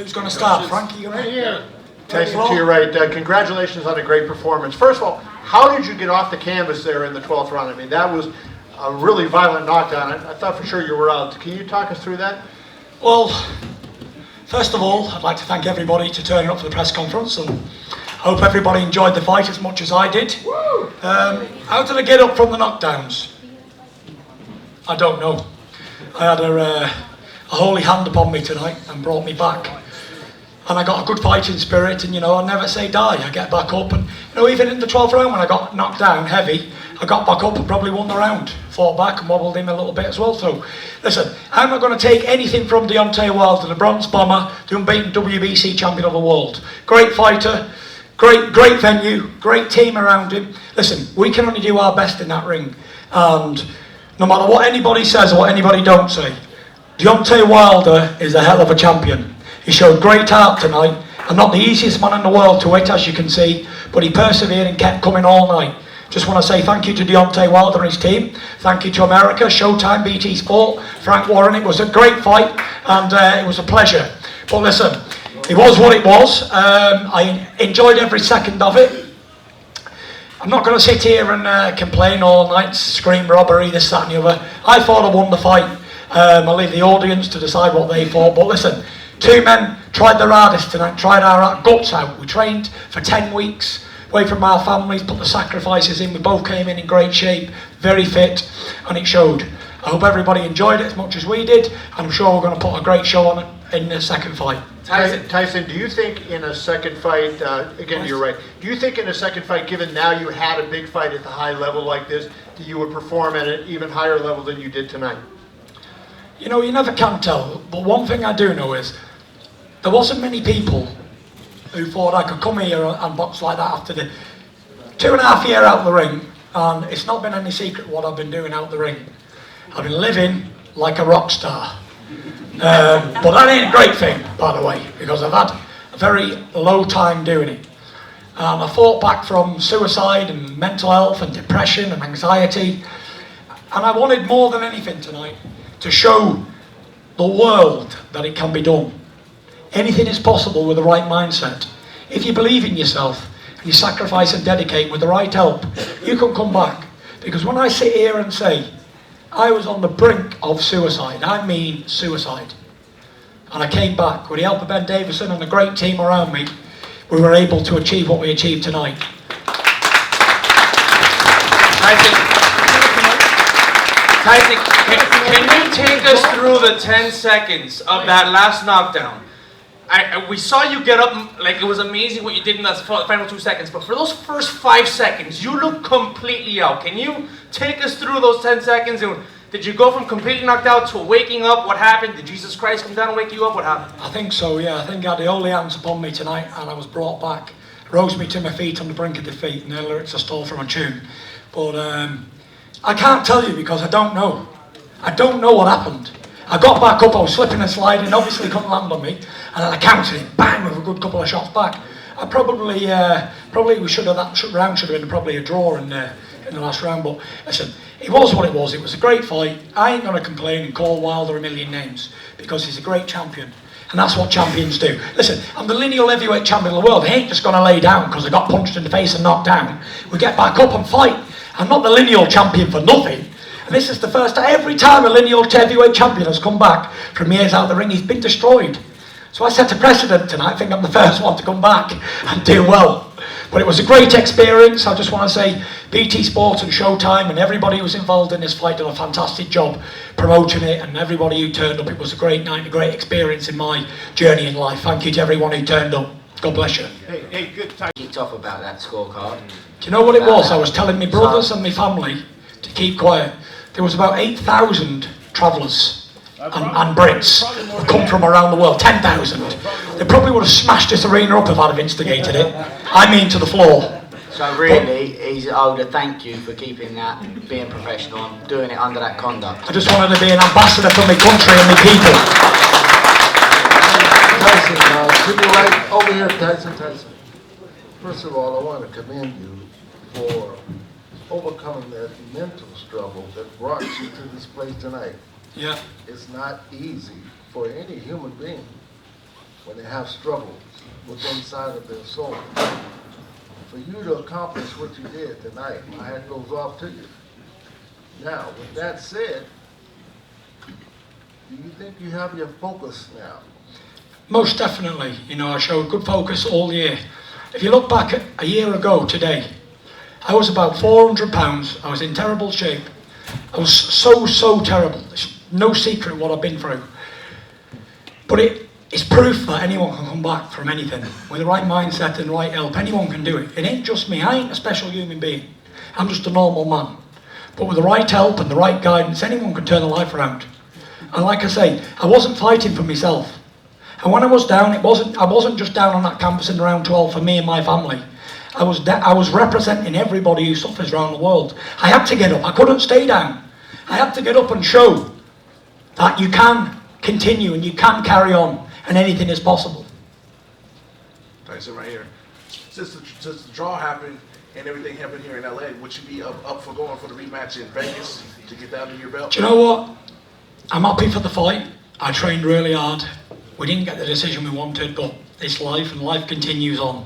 Who's going to start? Frankie, you going to? Yeah. Tyson, to your right, congratulations on a great performance. First of all, how did you get off the canvas there in the 12th round? I mean, that was a really violent knockdown. I thought for sure you were out. Can you talk us through that? Well, first of all, I'd like to thank everybody to turning up for the press conference, and I hope everybody enjoyed the fight as much as I did. How did I get up from the knockdowns? I don't know. I had a holy hand upon me tonight and brought me back. And I got a good fighting spirit, and I never say die. I get back up, and even in the 12th round when I got knocked down heavy, I got back up and probably won the round. Fought back and wobbled him a little bit as well. So, listen, I'm not going to take anything from Deontay Wilder, the bronze bomber, the unbeaten WBC champion of the world. Great fighter, great venue, great team around him. Listen, we can only do our best in that ring, and no matter what anybody says or what anybody don't say, Deontay Wilder is a hell of a champion. He showed great heart tonight. I'm not the easiest man in the world to hit, as you can see, but he persevered and kept coming all night. Just want to say thank you to Deontay Wilder and his team. Thank you to America, Showtime, BT Sport, Frank Warren. It was a great fight, and it was a pleasure. But listen, it was what it was. I enjoyed every second of it. I'm not going to sit here and complain all night, scream robbery, this, that and the other. I thought I won the fight. I'll leave the audience to decide what they thought. But listen, two men tried their hardest tonight, tried our guts out. We trained for 10 weeks, away from our families, put the sacrifices in. We both came in great shape, very fit, and it showed. I hope everybody enjoyed it as much as we did, and I'm sure we're going to put a great show on in the second fight. Tyson, do you think in a second fight, again, you're right, do you think in a second fight, given now you had a big fight at the high level like this, that you would perform at an even higher level than you did tonight? You never can tell, but one thing I do know is there wasn't many people who thought I could come here and box like that after the 2.5 years out the ring, and it's not been any secret what I've been doing out the ring. I've been living like a rock star. But that ain't a great thing, by the way, because I've had a very low time doing it. I fought back from suicide and mental health and depression and anxiety, and I wanted more than anything tonight to show the world that it can be done. Anything is possible with the right mindset. If you believe in yourself and you sacrifice and dedicate with the right help, you can come back. Because when I sit here and say I was on the brink of suicide, I mean suicide, and I came back with the help of Ben Davison and a great team around me, we were able to achieve what we achieved tonight. Tyson, can you take us through the 10 seconds of that last knockdown? We saw you get up, like it was amazing what you did in the final 2 seconds, but for those first 5 seconds, you looked completely out. Can you take us through those 10 seconds? And did you go from completely knocked out to waking up? What happened? Did Jesus Christ come down and wake you up? What happened? I think so, yeah. I think I had the holy hands upon me tonight, and I was brought back. Rose me to my feet on the brink of defeat, and the lyrics are stole from a tune. But I can't tell you because I don't know. I don't know what happened. I got back up, I was slipping and sliding, obviously couldn't land on me, and then I countered it, bang, with a good couple of shots back. I probably that round should have been probably a draw in the last round, but listen, it was what it was. It was a great fight. I ain't going to complain and call Wilder a million names, because he's a great champion, and that's what champions do. Listen, I'm the lineal heavyweight champion of the world. I ain't just going to lay down because I got punched in the face and knocked down. We get back up and fight. I'm not the lineal champion for nothing. And this is the first time, every time a lineal heavyweight champion has come back from years out of the ring, he's been destroyed. So I set a precedent tonight. I think I'm the first one to come back and do well. But it was a great experience. I just want to say BT Sport and Showtime and everybody who was involved in this fight did a fantastic job promoting it, and everybody who turned up. It was a great night, a great experience in my journey in life. Thank you to everyone who turned up. God bless you. Hey, good time. Kicked off about that scorecard. Do you know what it was? I was telling my brothers and my family to keep quiet. There was about 8,000 travellers and Brits who come from around the world, 10,000. They probably would have smashed this arena up if I'd have instigated it. I mean to the floor. So really, he's owed a thank you for keeping that, being professional and doing it under that conduct. I just wanted to be an ambassador for my country and my people. Tyson, to the right, over here, Tyson. First of all, I want to commend you for overcoming that mental struggle that brought you to this place tonight. Yeah. It's not easy for any human being when they have struggles within inside of their soul. For you to accomplish what you did tonight, my hat goes off to you. Now, with that said, do you think you have your focus now? Most definitely. You know, I showed good focus all year. If you look back at a year ago today, I was about 400 pounds. I was in terrible shape. I was so terrible. It's no secret what I've been through. But it's proof that anyone can come back from anything. With the right mindset and the right help, anyone can do it. It ain't just me. I ain't a special human being. I'm just a normal man. But with the right help and the right guidance, anyone can turn their life around. And like I say, I wasn't fighting for myself. And when I was down, I wasn't just down on that campus in round 12 for me and my family. I was representing everybody who suffers around the world. I had to get up. I couldn't stay down. I had to get up and show that you can continue and you can carry on and anything is possible. Tyson, right here. Since the draw happened and everything happened here in LA, would you be up for going for the rematch in Vegas to get that under your belt? Do you know what? I'm happy for the fight. I trained really hard. We didn't get the decision we wanted, but it's life and life continues on.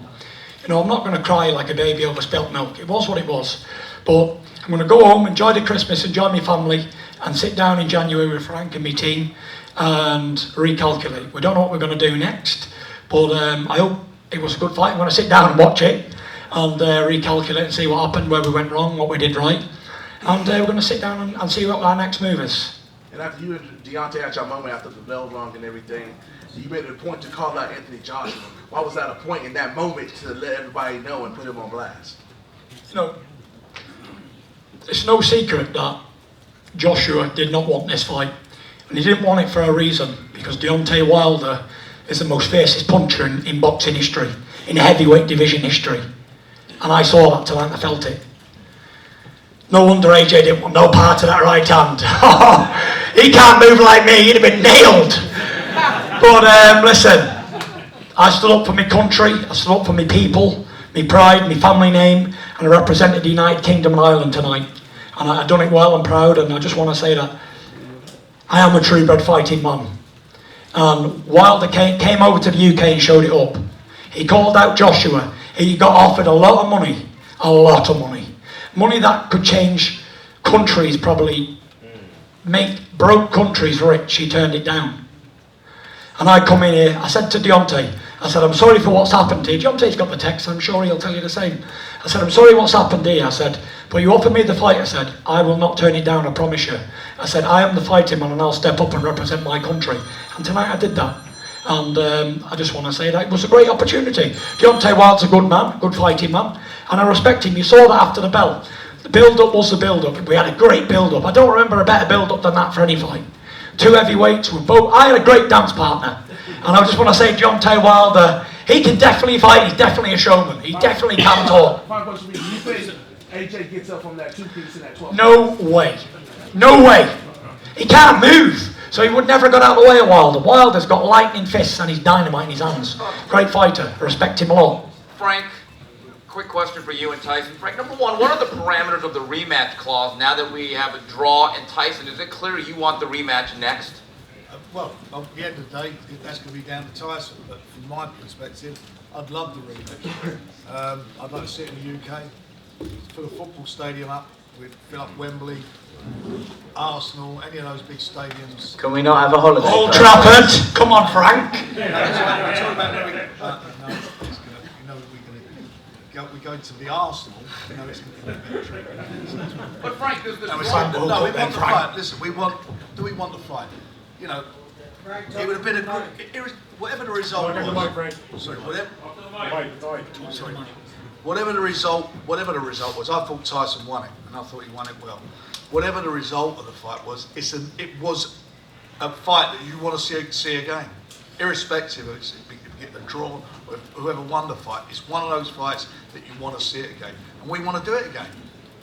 You know, I'm not going to cry like a baby over spilt milk. It was what it was. But I'm going to go home, enjoy the Christmas, enjoy my family, and sit down in January with Frank and my team and recalculate. We don't know what we're going to do next, but I hope it was a good fight. I'm going to sit down and watch it and recalculate and see what happened, where we went wrong, what we did right. And we're going to sit down and see what our next move is. And after you and Deontay had your moment after the bell rung and everything, you made it a point to call out Anthony Joshua. Why was that a point in that moment to let everybody know and put him on blast? You know, it's no secret that Joshua did not want this fight. And he didn't want it for a reason, because Deontay Wilder is the most fiercest puncher in boxing history, in heavyweight division history. And I saw that tonight, I felt it. No wonder AJ didn't want no part of that right hand. He can't move like me, he'd have been nailed. But listen, I stood up for my country, I stood up for my people, my pride, my family name, and I represented the United Kingdom and Ireland tonight. And I've done it well and proud, and I just want to say that I am a true-bred fighting man. And Wilder came over to the UK and showed it up. He called out Joshua. He got offered a lot of money. Money that could change countries, probably make broke countries rich. He turned it down. And I come in here, I said to Deontay, I said, I'm sorry for what's happened here. Deontay's got the text, I'm sure he'll tell you the same. I said, I'm sorry what's happened here. I said, but you offered me the fight. I said, I will not turn it down, I promise you. I said, I am the fighting man and I'll step up and represent my country. And tonight I did that. And I just want to say that it was a great opportunity. Deontay Wilder's a good man, good fighting man. And I respect him. You saw that after the bell. The build-up was the build-up. We had a great build-up. I don't remember a better build-up than that for any fight. Two heavyweights were both. I had a great dance partner. And I just want to say, Deontay Wilder, he can definitely fight. He's definitely a showman. He definitely can talk. Final question for you. You think AJ gets up from that 2-piece in that 12? No way. No way. He can't move. So he would never have got out of the way of Wilder. Wilder's got lightning fists and he's dynamite in his hands. Great fighter. I respect him a lot. Frank, quick question for you and Tyson. Frank, number one, what are the parameters of the rematch clause now that we have a draw and Tyson? Is it clear you want the rematch next? Well, at the end of the day, that's going to be down to Tyson. But from my perspective, I'd love the rematch. I'd like to see it in the UK. Fill a football stadium up. We'd fill up Wembley, Arsenal, any of those big stadiums. Can we not have a holiday? Old Trafford. Come on, Frank. We go to the Arsenal, you know it's going to be a better treatment. But Frank, does the No, we want the fight. Listen, do we want the fight? You know, it would have been a good, whatever the result was. Sorry, whatever the result was, I thought Tyson won it, and I thought he won it well. Whatever the result of the fight was, it was a fight that you want to see again, irrespective of if you get the draw or whoever won the fight. It's one of those fights that you want to see it again, and we want to do it again.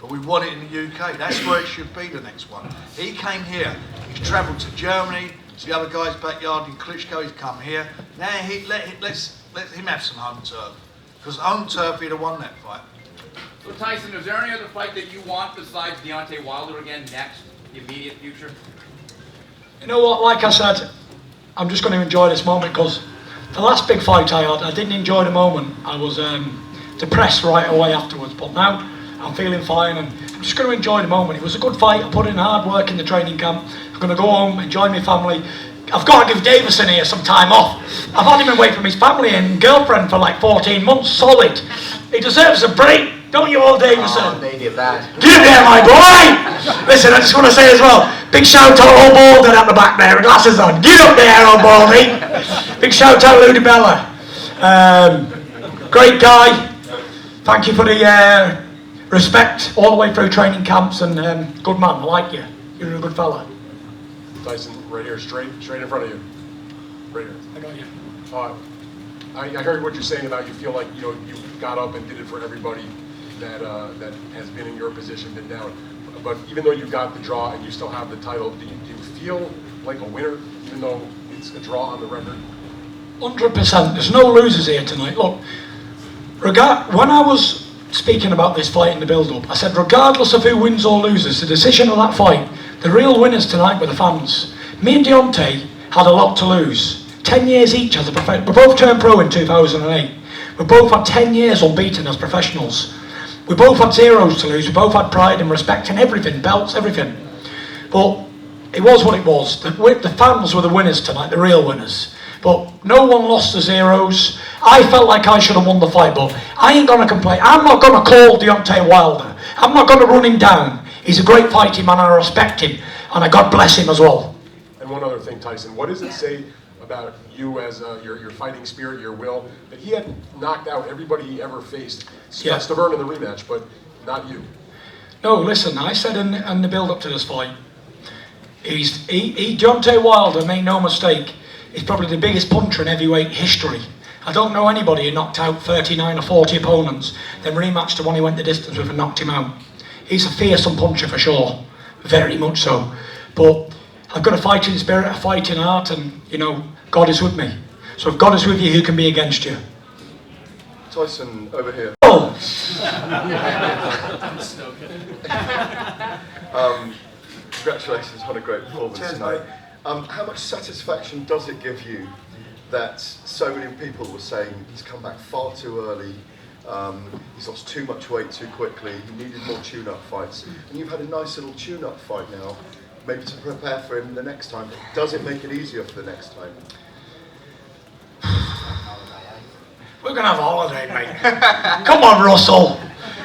But we want it in the UK. That's where it should be, the next one. He came here. He's travelled to Germany. It's the other guy's backyard in Klitschko. He's come here. Now let's let him have some home turf. Because home turf, he'd have won that fight. So Tyson, is there any other fight that you want besides Deontay Wilder again next, the immediate future? You know what, like I said, I'm just going to enjoy this moment because the last big fight I had, I didn't enjoy the moment. I was depressed right away afterwards, but now I'm feeling fine and I'm just going to enjoy the moment. It was a good fight. I put in hard work in the training camp. I'm going to go home, enjoy my family. I've got to give Davison here some time off. I've had him away from his family and girlfriend for like 14 months solid. He deserves a break, don't you all, Davison? Oh, need it bad. Get up there, my boy! Listen, I just want to say as well, big shout out old Baldy at the back there, with glasses on. Get up there, old Baldy! Big shout out Ludabella. Great guy. Thank you for the respect all the way through training camps, and good man, I like you. You're a good fella. Tyson, right here, straight in front of you. Right here. I got you. I heard what you're saying about you feel like you got up and did it for everybody that has been in your position, been down. But even though you got the draw and you still have the title, do you feel like a winner, even though it's a draw on the record? 100%. There's no losers here tonight. Look, when I was speaking about this fight in the build-up, I said regardless of who wins or loses, the decision of that fight, the real winners tonight were the fans. Me and Deontay had a lot to lose. 10 years each as a professional. We both turned pro in 2008. We both had 10 years unbeaten as professionals. We both had zeros to lose. We both had pride and respect and everything, belts, everything. But it was what it was. The fans were the winners tonight, the real winners. But no one lost the zeros. I felt like I should have won the fight, but I ain't going to complain. I'm not going to call Deontay Wilder. I'm not going to run him down. He's a great fighting man and I respect him. And God bless him as well. And one other thing, Tyson, what does it say about you as your fighting spirit, your will, that he had knocked out everybody he ever faced? Yeah. Stavern in the rematch, but not you. No, listen, I said in the build-up to this fight, Deontay Wilder, make no mistake, is probably the biggest puncher in heavyweight history. I don't know anybody who knocked out 39 or 40 opponents, then rematched the one he went the distance with and knocked him out. He's a fearsome puncher for sure, very much so. But I've got a fighting spirit, a fighting heart, and God is with me. So if God is with you, who can be against you? Tyson, over here. Oh! Congratulations on a great performance tonight. How much satisfaction does it give you that so many people were saying he's come back far too early, he's lost too much weight too quickly, he needed more tune-up fights, and you've had a nice little tune-up fight now, maybe to prepare for him the next time. Does it make it easier for the next time? We're going to have a holiday, mate. Come on, Russell.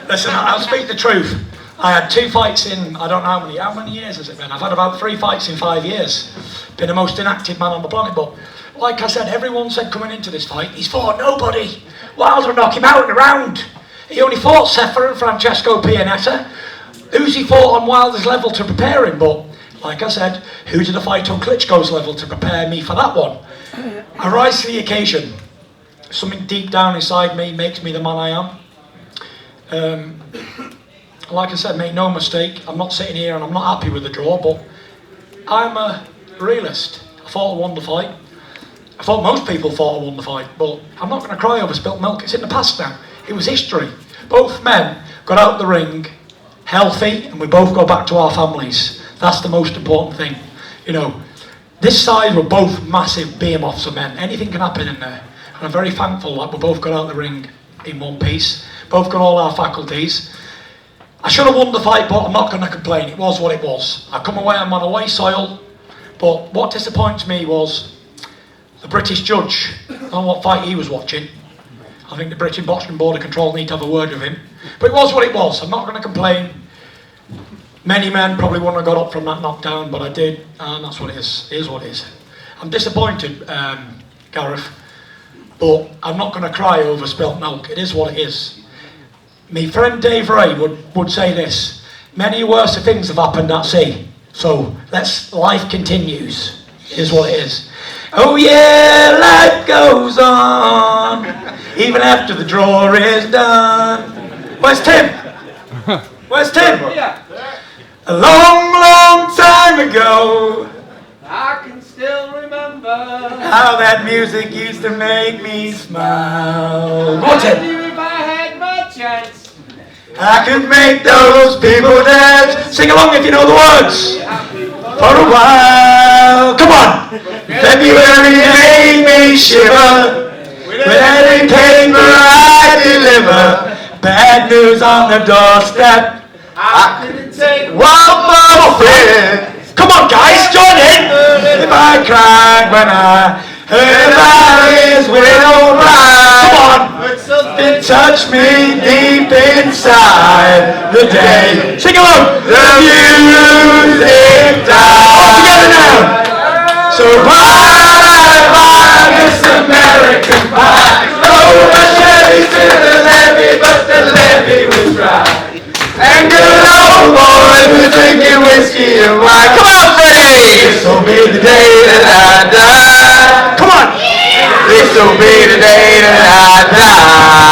Listen, I'll speak the truth. I had 2 fights in, I don't know how many years has it been? I've had about 3 fights in 5 years. Been the most inactive man on the planet, but like I said, everyone said coming into this fight, he's fought nobody. Wilder knocked him out in the round. He only fought Sefer and Francesco Pianetta. Who's he fought on Wilder's level to prepare him? But like I said, who did I fight on Klitschko's level to prepare me for that one? I rise to the occasion. Something deep down inside me makes me the man I am. Like I said, make no mistake, I'm not sitting here and I'm not happy with the draw, but I'm a realist. I thought I won the fight. I thought most people thought I won the fight, but I'm not going to cry over spilt milk. It's in the past now. It was history. Both men got out the ring healthy and we both go back to our families. That's the most important thing. This side were both massive behemoths of men. Anything can happen in there. And I'm very thankful that we both got out the ring in one piece. Both got all our faculties. I should have won the fight, but I'm not going to complain. It was what it was. I come away, I'm on away soil. But what disappoints me was the British judge. I don't know what fight he was watching. I think the British Boxing Board of Control need to have a word with him. But it was what it was. I'm not going to complain. Many men probably wouldn't have got up from that knockdown, but I did, and that's what it is. It is what it is. I'm disappointed, Gareth, but I'm not going to cry over spilt milk. It is what it is. My friend Dave Ray would say this: many worse things have happened at sea. So life continues. It is what it is. Oh yeah, life goes on even after the draw is done. Where's Tim? Where's Tim? Yeah. A long, long time ago, I can still remember how that music used to make me smile. Go on, I Tim. knew if I had my chance, I could make those people dance. Sing along if you know the words. For a while. Come on. February made me shiver with every paper I deliver. Bad news on the doorstep. I couldn't take One more thing. Come on, guys, join in. If I cried when I heard about his widow bride. Come on. It touched me deep inside the day. Sing along. The music died. All together now. So bye, Miss American Pie. Oh, my Chevy's to the levee, but the levee was dry. And good old boys were drinking whiskey and wine. Come on, Freddie! This'll be the day that I die. Come on! This'll be the day that I die.